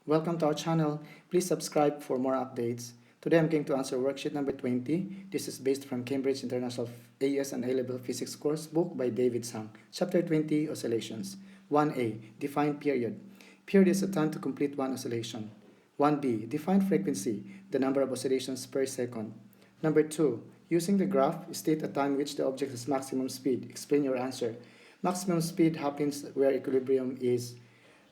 Welcome to our channel. Please subscribe for more updates. Today I'm going to answer worksheet number 20. This is based from Cambridge International AS and A-Level Physics course book by David Sang. Chapter 20, Oscillations. 1a, define period. Period is a time to complete one oscillation. 1b, define frequency, the number of oscillations per second. Number 2, using the graph, state a time which the object has maximum speed. Explain your answer. Maximum speed happens where equilibrium is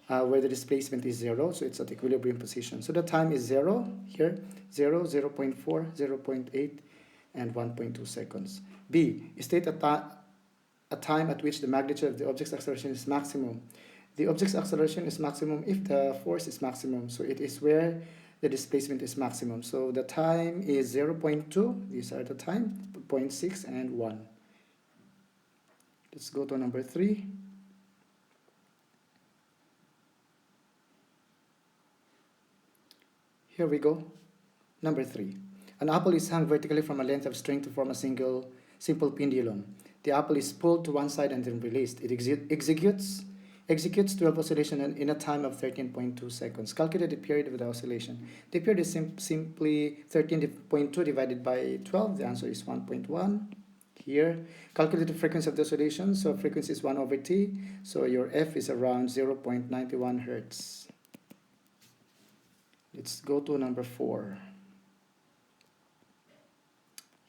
where the displacement is 0, so it's at equilibrium position. So the time is 0 here, 0, 0 0.4, 0 0.8, and 1.2 seconds. B, state a time at which the magnitude of the object's acceleration is maximum. The object's acceleration is maximum if the force is maximum, so it is where the displacement is maximum. So the time is 0 0.2, these are the time, 0.6 and 1. Let's go to number 3. Here we go. Number 3. An apple is hung vertically from a length of string to form a simple pendulum. The apple is pulled to one side and then released. It executes 12 oscillations in a time of 13.2 seconds. Calculate the period of the oscillation. The period is simply 13.2 divided by 12. The answer is 1.1. Here, calculate the frequency of the oscillation. So frequency is 1 over t. So your f is around 0.91 hertz. Let's go to number 4.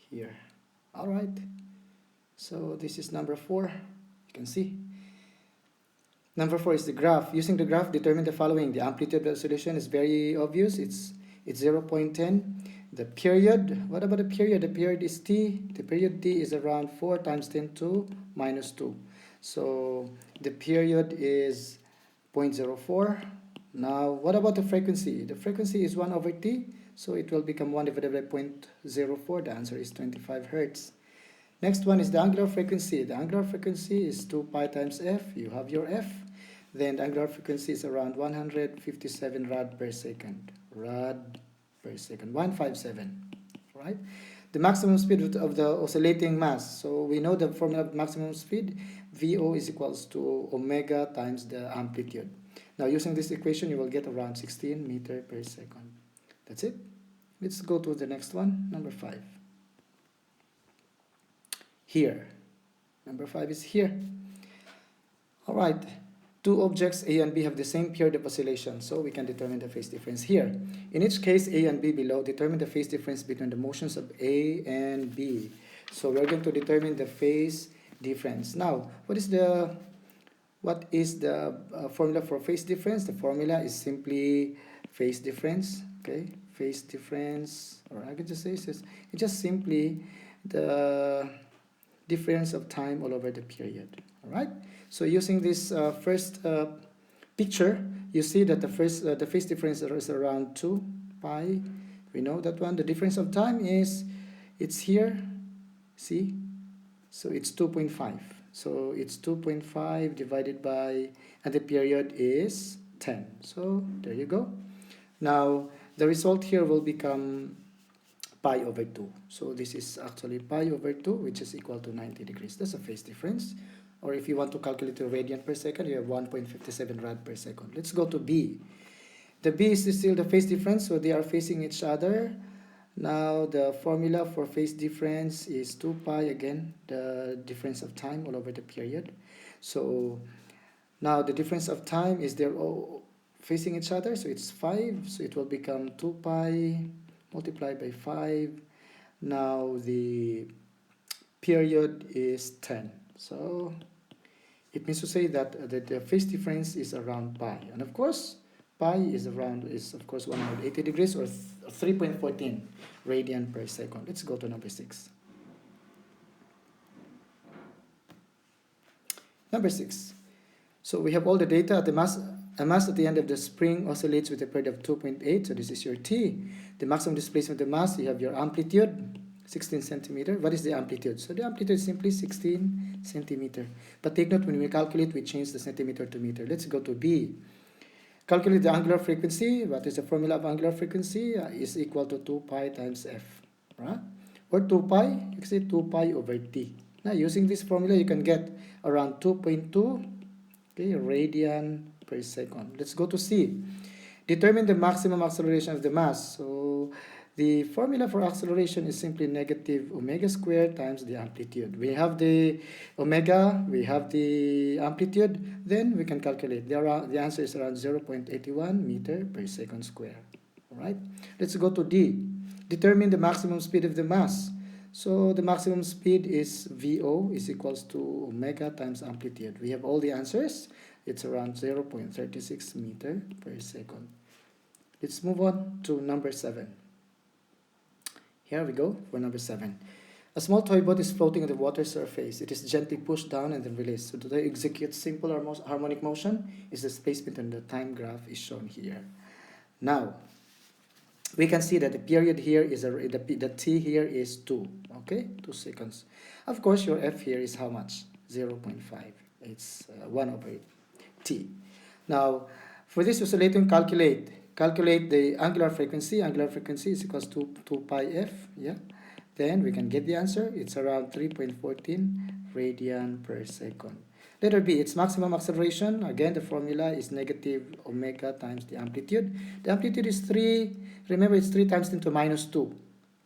Here. All right. So this is number 4. You can see. Number 4 is the graph. Using the graph, determine the following. The amplitude of the oscillation is very obvious. It's 0.10. The period, what about the period? The period is t. The period t is around 4 times 10 to minus 2. So the period is 0.04. Now, what about the frequency? The frequency is 1 over t, so it will become 1 divided by 0.04. The answer is 25 hertz. Next one is the angular frequency. The angular frequency is 2 pi times f. You have your f. Then the angular frequency is around 157 rad per second. Rad per second. 157. Right? The maximum speed of the oscillating mass. So we know the formula of maximum speed. VO is equals to omega times the amplitude. Now, using this equation, you will get around 16 meters per second. That's it. Let's go to the next one, number 5. Here. Number 5 is here. All right. Two objects, A and B, have the same period of oscillation, so we can determine the phase difference here. In each case, A and B below, determine the phase difference between the motions of A and B. So we're going to determine the phase difference. Now, what is the formula for phase difference? The formula is simply phase difference, okay? Phase difference, or I can just say it's just simply the difference of time all over the period, all right? So using this first picture, you see that the phase difference is around 2 pi. We know that one. The difference of time it's here, see? So it's 2.5. So it's 2.5 divided by, and the period is 10. So there you go. Now, the result here will become pi over 2. So this is actually pi over 2, which is equal to 90 degrees. That's a phase difference. Or if you want to calculate the radian per second, you have 1.57 rad per second. Let's go to B. The B is still the phase difference, so they are facing each other. Now, the formula for phase difference is 2 pi, again, the difference of time all over the period. So, now the difference of time is they're all facing each other, so it's 5. So, it will become 2 pi multiplied by 5. Now, the period is 10. So, it means to say that the phase difference is around pi. And of course, pi is of course 180 degrees or 3.14 radian per second. Let's go to number 6. Number 6. So we have all the data. A mass at the end of the spring oscillates with a period of 2.8. So this is your t. The maximum displacement of the mass, you have your amplitude, 16 centimeter. What is the amplitude? So the amplitude is simply 16 centimeter. But take note, when we calculate, we change the centimeter to meter. Let's go to B. Calculate the angular frequency. What is the formula of angular frequency? Is equal to 2 pi times f. Right? Or 2 pi, you can say 2 pi over t. Now, using this formula, you can get around 2.2 radian per second. Let's go to C. Determine the maximum acceleration of the mass. So the formula for acceleration is simply negative omega squared times the amplitude. We have the omega, we have the amplitude, then we can calculate. The answer is around 0.81 meter per second square. All right, let's go to D. Determine the maximum speed of the mass. So the maximum speed is VO is equals to omega times amplitude. We have all the answers. It's around 0.36 meter per second. Let's move on to number 7. Here we go for number 7. A small toy boat is floating on the water surface. It is gently pushed down and then released. So to execute simple harmonic motion is the displacement and the time graph is shown here. Now, we can see that the period here is, the t here is 2, okay, 2 seconds. Of course, your f here is how much? 0.5. It's 1 over t. Now, for this oscillating, calculate the angular frequency. Angular frequency is equals to 2 pi f, yeah. Then we can get the answer. It's around 3.14 radian per second. Letter B, its maximum acceleration. Again, the formula is negative omega times the amplitude. The amplitude is 3. Remember, it's 3 times 10 to minus 2,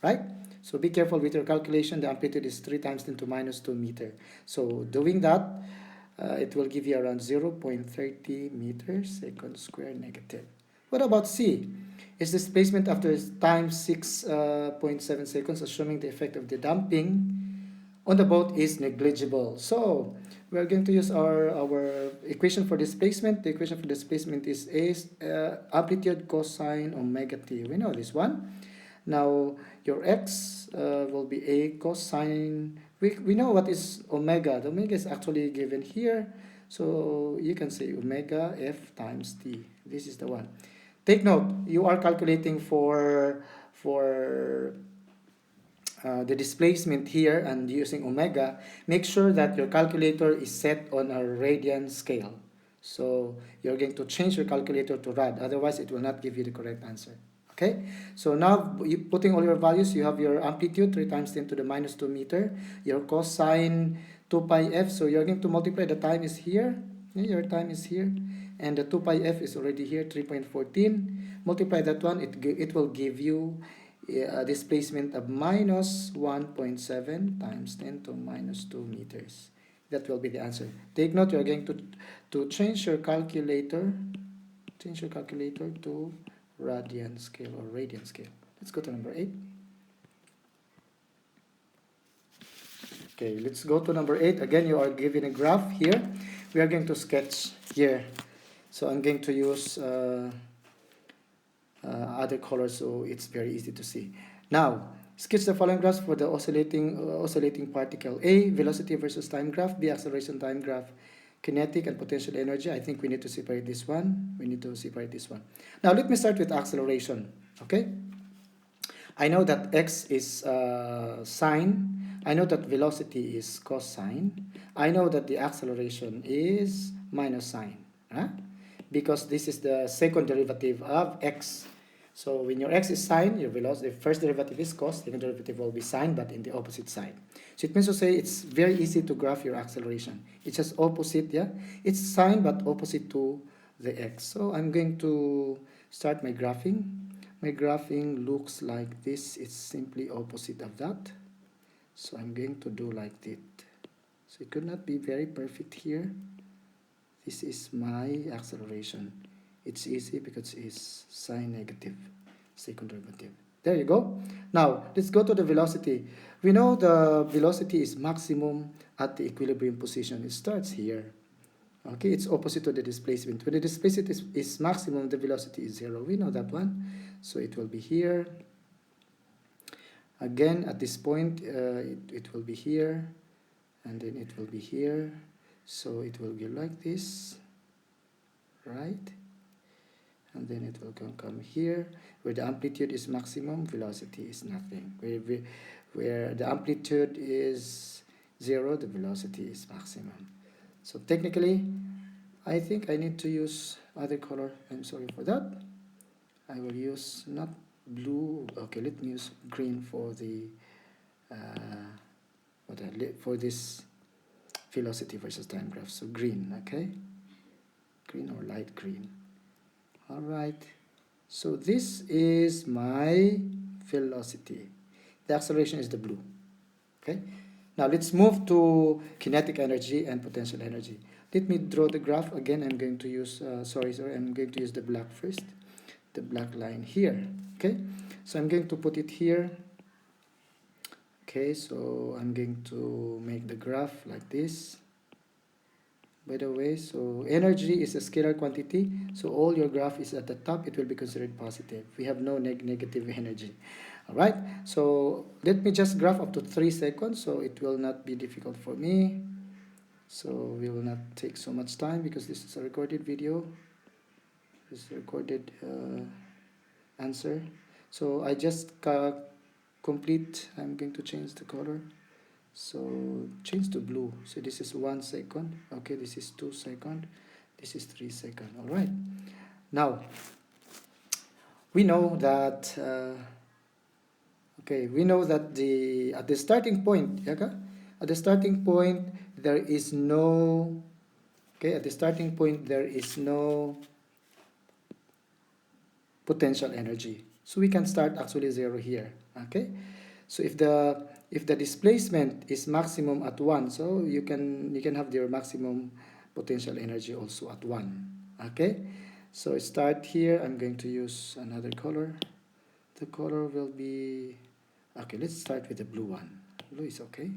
right? So be careful with your calculation. The amplitude is 3 times 10 to minus 2 meter. So doing that, it will give you around 0.30 meters second square negative. What about C? Its displacement after time 6.7 seconds, assuming the effect of the damping on the boat is negligible. So we are going to use our equation for displacement. The equation for displacement is amplitude cosine omega t. We know this one. Now your x will be a cosine. We know what is omega. The omega is actually given here. So you can say omega f times t. This is the one. Take note, you are calculating for the displacement here and using omega. Make sure that your calculator is set on a radian scale. So you're going to change your calculator to rad, otherwise it will not give you the correct answer. Okay, so now putting all your values, you have your amplitude 3 times 10 to the minus 2 meter, your cosine 2 pi f, so you're going to multiply, the time is here, your time is here, and the 2 pi f is already here, 3.14. Multiply that one, it will give you a displacement of minus 1.7 times 10 to minus 2 meters. That will be the answer. Take note, you're going to change your calculator to radian scale or radian scale. Let's go to number 8. Okay, let's go to number 8. Again, you are given a graph here. We are going to sketch here. So I'm going to use other colors so it's very easy to see. Now, sketch the following graphs for the oscillating particle. A, velocity versus time graph. B, acceleration time graph. Kinetic and potential energy. I think we need to separate this one. Now, let me start with acceleration. Okay? I know that x is sine. I know that velocity is cosine. I know that the acceleration is minus sine. Huh? Because this is the second derivative of x. So when your x is sine, your velocity, the first derivative is cos, second derivative will be sine, but in the opposite side. So it means to say it's very easy to graph your acceleration. It's just opposite, yeah? It's sine, but opposite to the x. So I'm going to start my graphing. My graphing looks like this. It's simply opposite of that. So I'm going to do like that. So it could not be very perfect here. This is my acceleration. It's easy because it's sine negative, second derivative. There you go. Now, let's go to the velocity. We know the velocity is maximum at the equilibrium position. It starts here. Okay, it's opposite to the displacement. When the displacement is maximum, the velocity is 0. We know that one. So it will be here. Again, at this point, it will be here. And then it will be here. So it will be like this, right? And then it will come here, where the amplitude is maximum, velocity is nothing. Where the amplitude is 0, the velocity is maximum. So technically, I think I need to use other color. I'm sorry for that. I will use not blue. Okay, let me use green for the for this velocity versus time graph. So green, okay? Green or light green. All right. So this is my velocity. The acceleration is the blue. Okay. Now let's move to kinetic energy and potential energy. Let me draw the graph again. I'm going to use I'm going to use the black first, the black line here. Okay, so I'm going to put it here. Okay, so I'm going to make the graph like this. By the way, so energy is a scalar quantity, so all your graph is at the top, it will be considered positive. We have no negative energy. All right, so let me just graph up to 3 seconds, so it will not be difficult for me. So we will not take so much time because this is a recorded video. This is a recorded answer. So I just complete, I'm going to change the color. So change to blue. So this is 1 second. Okay, this is 2 second. This is 3 second. All right. Now we know that. We know that at the starting point, at the starting point there is no. Okay, at the starting point there is no potential energy. So we can start actually 0 here. Okay, so if the displacement is maximum at 1, so you can have your maximum potential energy also at 1. Okay, so start here. I'm going to use another color. The color will be, okay, let's start with the blue one. Blue is okay.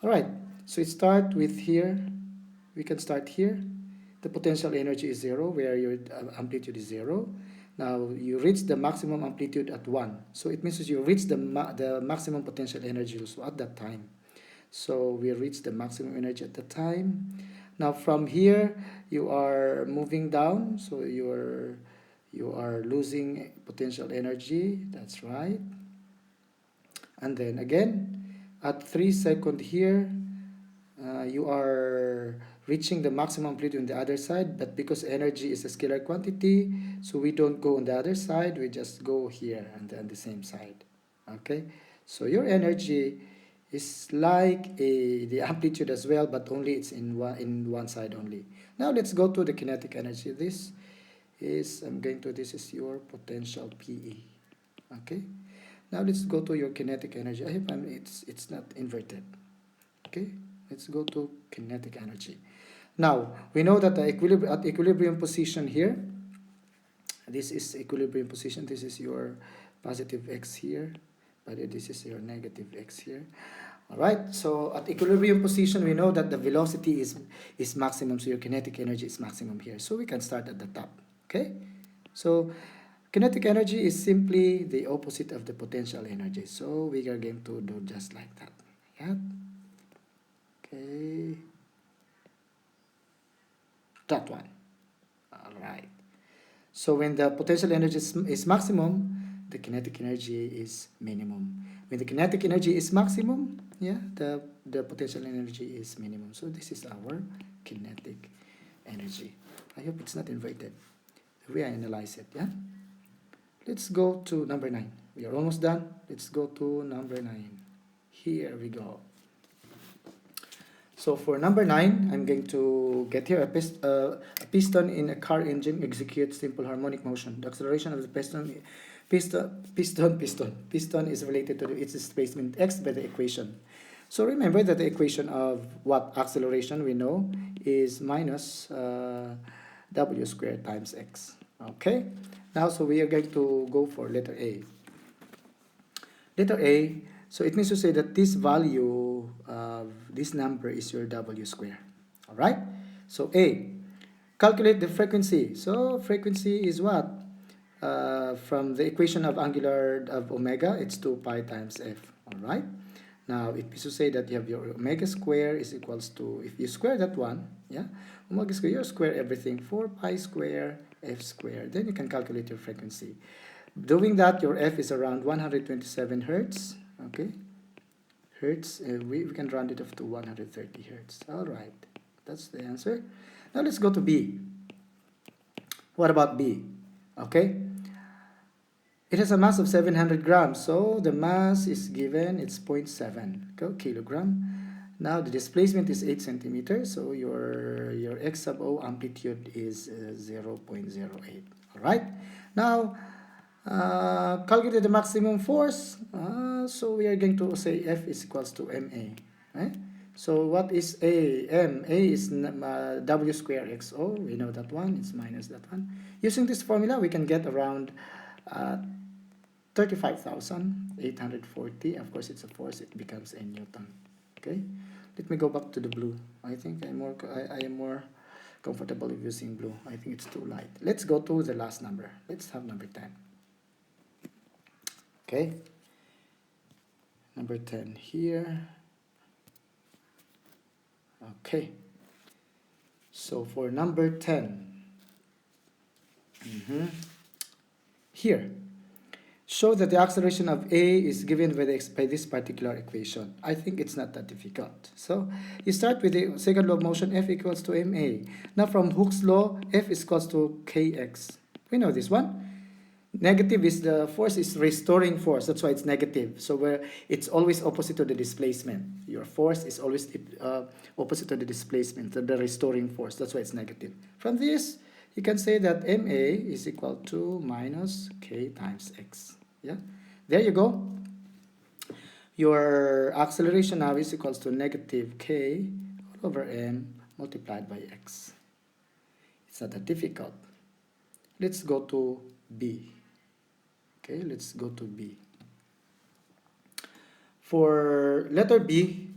All right, so start with here. We can start here. The potential energy is 0, where your amplitude is 0. Now you reach the maximum amplitude at 1. So it means you reach the maximum potential energy also at that time. So we reach the maximum energy at the time. Now from here you are moving down, so you are losing potential energy. That's right. And then again at 3 seconds here, you are reaching the maximum amplitude on the other side, but because energy is a scalar quantity, so we don't go on the other side, we just go here and then the same side. Okay, so your energy is like the amplitude as well, but only it's in one side only. Now let's go to the kinetic energy. This is your potential PE. Okay, now let's go to your kinetic energy. I hope it's not inverted. Okay, let's go to kinetic energy. Now we know that at equilibrium position here, this is equilibrium position. This is your positive x here, but this is your negative x here. All right, so at equilibrium position we know that the velocity is maximum, so your kinetic energy is maximum here, so we can start at the top. Okay, so kinetic energy is simply the opposite of the potential energy, so we are going to do just like that. Yeah. Okay, that one. All right, so when the potential energy is maximum, the kinetic energy is minimum. When the kinetic energy is maximum, yeah, the potential energy is minimum. So this is our kinetic energy. I hope it's not inverted. The way I analyze it, yeah. Let's go to number 9. We are almost done. Let's go to number 9. Here we go. So for number 9, I'm going to get here a piston in a car engine executes simple harmonic motion. The acceleration of the piston is related to its displacement x by the equation. So remember that the equation of what acceleration we know is minus w squared times x. Okay, now so we are going to go for letter A. Letter A, so it means to say that this value of this number is your w square. All right, so A, calculate the frequency. So frequency is what? From the equation of angular of omega, it's 2 pi times f. All right, now it means to say that you have your omega square is equals to, if you square that one, yeah, omega square, you square everything, 4 pi square f square, then you can calculate your frequency. Doing that, your f is around 127 hertz. Okay, hertz, we can round it off to 130 hertz. All right, that's the answer. Now let's go to B. What about B? Okay, it has a mass of 700 grams, so the mass is given, it's 0.7 kilogram. Now the displacement is 8 centimeters, so your x sub o amplitude is 0.08. All right, Now, calculate the maximum force. So we are going to say F is equals to MA. Right? So what is A? A is W square XO. We know that one. It's minus that one. Using this formula, we can get around 35,840. Of course, it's a force. It becomes a Newton. Okay. Let me go back to the blue. I think I am more comfortable with using blue. I think it's too light. Let's go to the last number. Let's have number 10. Okay. Number 10 here. Okay. So for number 10, here, show that the acceleration of A is given by this particular equation. I think it's not that difficult. So you start with the second law of motion, F equals to ma. Now from Hooke's law, F is equals to kx. We know this one. Negative is the force is restoring force. That's why it's negative. So where it's always opposite to the displacement. Your force is always opposite to the displacement, to the restoring force. That's why it's negative. From this, you can say that ma is equal to minus k times x. Yeah, there you go. Your acceleration now is equals to negative k all over m multiplied by x. It's not that difficult. Let's go to B. Okay, let's go to B. For letter B,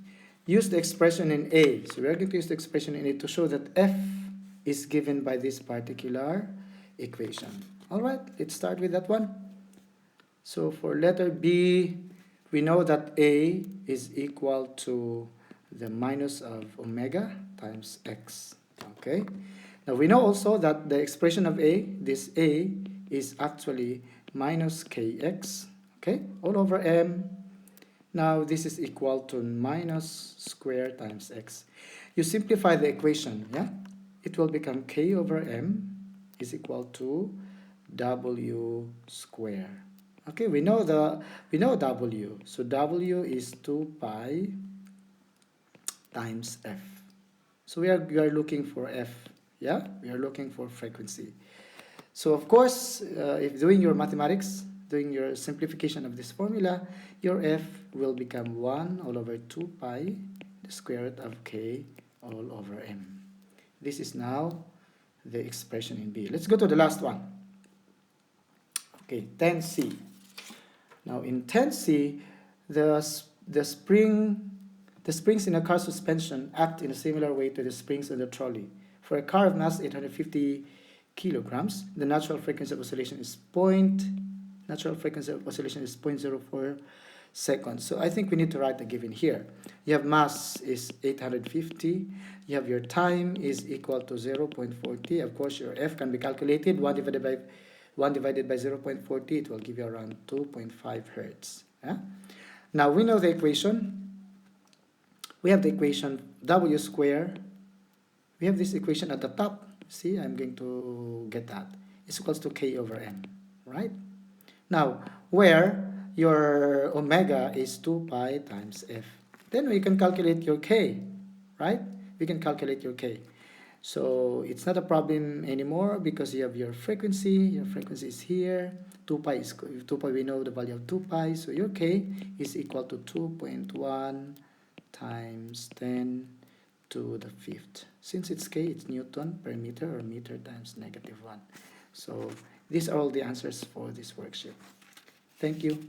use the expression in A. So we are going to use the expression in A to show that F is given by this particular equation. All right, let's start with that one. So for letter B, we know that A is equal to the minus of omega times x. Okay. Now we know also that the expression of A, this A, is actually minus kx, okay, all over m. Now this is equal to minus square times x. You simplify the equation, yeah? It will become k over m is equal to w square. Okay, we know w, so w is 2 pi times f. So we are looking for f, yeah? We are looking for frequency. So of course, if doing your mathematics, doing your simplification of this formula, your f will become 1 all over 2 pi, the square root of k all over m. This is now the expression in B. Let's go to the last one. Okay, 10C. Now in 10C, the springs in a car suspension act in a similar way to the springs in the trolley. For a car of mass 850 kilograms, the natural frequency of oscillation is 0.04 seconds. So I think we need to write the given here. You have mass is 850. You have your time is equal to 0.40. Of course, your F can be calculated. 1 divided by 0.40, it will give you around 2.5 hertz. Yeah? Now we know the equation. We have the equation W square. We have this equation at the top. See, I'm going to get that. It's equals to k over m, right? Now, where your omega is 2 pi times f. Then we can calculate your k, right? We can calculate your k. So it's not a problem anymore because you have your frequency. Your frequency is here. 2 pi is 2 pi. We know the value of 2 pi. So your k is equal to 2.1 times 10 to the fifth. Since it's k, it's Newton per meter or meter times -1. So these are all the answers for this worksheet. Thank you.